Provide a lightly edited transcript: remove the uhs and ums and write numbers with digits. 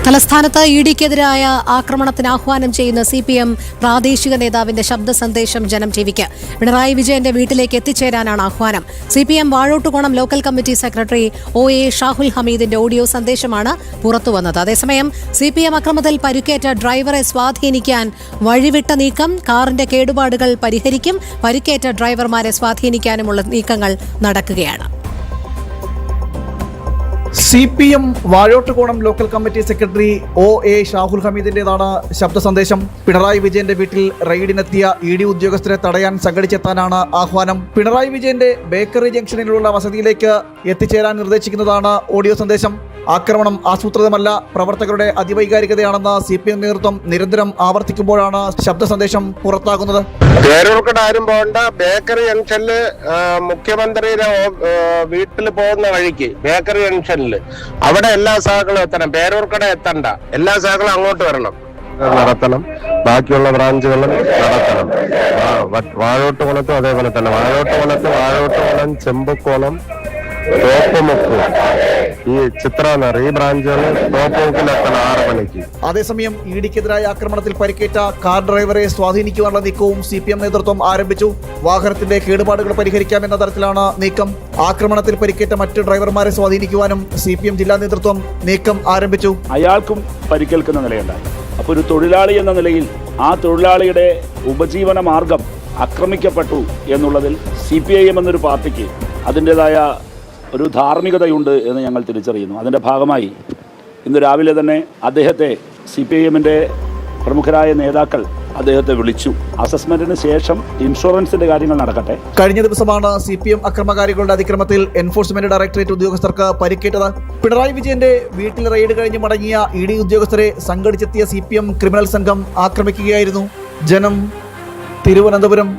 തലസ്ഥാനത്ത് ഇഡിക്കെതിരായ ആക്രമണത്തിന് ആഹ്വാനം ചെയ്യുന്ന CPM പ്രാദേശിക നേതാവിന്റെ ശബ്ദ സന്ദേശം ജനം ടിവിക്ക്. പിണറായി വിജയന്റെ വീട്ടിലേക്ക് എത്തിച്ചേരാനാണ് ആഹ്വാനം. CPM Vazhottukonam local committee secretary OA Shahul ഹമീദിന്റെ ഓഡിയോ സന്ദേശമാണ് പുറത്തുവന്നത്. അതേസമയം CPM അക്രമത്തിൽ പരിക്കേറ്റ ഡ്രൈവറെ സ്വാധീനിക്കാൻ വഴിവിട്ട നീക്കം, കാറിന്റെ കേടുപാടുകൾ പരിഹരിക്കും, പരിക്കേറ്റ ഡ്രൈവർമാരെ സ്വാധീനിക്കാനുമുള്ള നീക്കങ്ങൾ നടക്കുകയാണ്. CPM Vazhottukonam local committee secretary OA Shahul ഹമീദിന്റേതാണ് ശബ്ദ സന്ദേശം. പിണറായി വിജയന്റെ വീട്ടിൽ റെയ്ഡിനെത്തിയ ED ഉദ്യോഗസ്ഥരെ തടയാൻ സംഘടിച്ചെത്താനാണ് ആഹ്വാനം. പിണറായി വിജയന്റെ ബേക്കറി ജംഗ്ഷനിലുള്ള വസതിയിലേക്ക് എത്തിച്ചേരാൻ നിർദ്ദേശിക്കുന്നതാണ് ഓഡിയോ സന്ദേശം. ആക്രമണം ആസൂത്രിതമല്ല, പ്രവർത്തകരുടെ അതിവൈകാരികതയാണെന്ന് CPM നേതൃത്വം നിരന്തരം ആവർത്തിക്കുമ്പോഴാണ് ശബ്ദ സന്ദേശം പുറത്താകുന്നത്. പേരൂർക്കട ആരും പോകണ്ട, ബേക്കറി ജംഗ്ഷനില് മുഖ്യമന്ത്രിയുടെ വീട്ടിൽ പോകുന്ന വഴിക്ക് ബേക്കറി ജംഗ്ഷനിൽ അവിടെ എല്ലാ സഹകളും എത്തണം. പേരൂർക്കട എത്തണ്ട, എല്ലാ സഹകളും അങ്ങോട്ട് വരണം, നടത്തണം. ബാക്കിയുള്ള ബ്രാഞ്ചുകളും നടത്തണം. വാഴോട്ടുകുളത്തും അതേപോലെ തന്നെ വാഴോട്ടുകുളം, ചെമ്പുക്കോളം, തോപ്പുമുക്ക്, ഈ ചിത്രനഗർ, ഈ ബ്രാഞ്ചുകൾ തോപ്പുമുക്കിലെത്തണം 6 മണിക്ക്. അതേസമയം ഇഡിക്കെതിരായ ആക്രമണത്തിൽ പരിക്കേറ്റ കാർ ഡ്രൈവറെ സ്വാധീനിക്കുവാനുള്ള നീക്കവും CPM നേതൃത്വം ആരംഭിച്ചു. വാഹനത്തിന്റെ കേടുപാടുകൾ പരിഹരിക്കാമെന്ന തരത്തിലാണ് നീക്കം. ആക്രമണത്തിൽ പരിക്കേറ്റ മറ്റ് ഡ്രൈവർമാരെ സ്വാധീനിക്കുവാനും CPM ജില്ലാ നേതൃത്വം നീക്കം ആരംഭിച്ചു. അയാൾക്കും പരിക്കേൽക്കുന്ന നിലയുണ്ടായി. അപ്പോൾ ഒരു തൊഴിലാളി എന്ന നിലയിൽ ആ തൊഴിലാളിയുടെ ഉപജീവന മാർഗം ആക്രമിക്കപ്പെട്ടു എന്നുള്ളതിൽ CPIM എന്നൊരു പാർട്ടിക്ക് അതിൻ്റെതായ ഒരു ധാർമ്മികതയുണ്ട് എന്ന് ഞങ്ങൾ തിരിച്ചറിയുന്നു. അതിൻ്റെ ഭാഗമായി ഇന്ന് രാവിലെ തന്നെ അദ്ദേഹത്തെ CPIMൻ്റെ പ്രമുഖരായ നേതാക്കൾ അദ്ദേഹത്തെ വിളിച്ചു. അസസ്മെന്റിന് ശേഷം ഇൻഷുറൻസിന്റെ കാര്യങ്ങൾ നടക്കട്ടെ. കഴിഞ്ഞ ദിവസമാണ് CPM അക്രമകാരികളുടെ അതിക്രമത്തിൽ എൻഫോഴ്സ്മെന്റ് ഡയറക്ടറേറ്റ് ഉദ്യോഗസ്ഥർക്ക് പരിക്കേറ്റത്. പിണറായി വിജയന്റെ വീട്ടിൽ റെയ്ഡ് കഴിഞ്ഞ് മടങ്ങിയ ED ഉദ്യോഗസ്ഥരെ സംഘടിച്ചെത്തിയ CPM ക്രിമിനൽ സംഘം ആക്രമിക്കുകയായിരുന്നു. ജനം, തിരുവനന്തപുരം.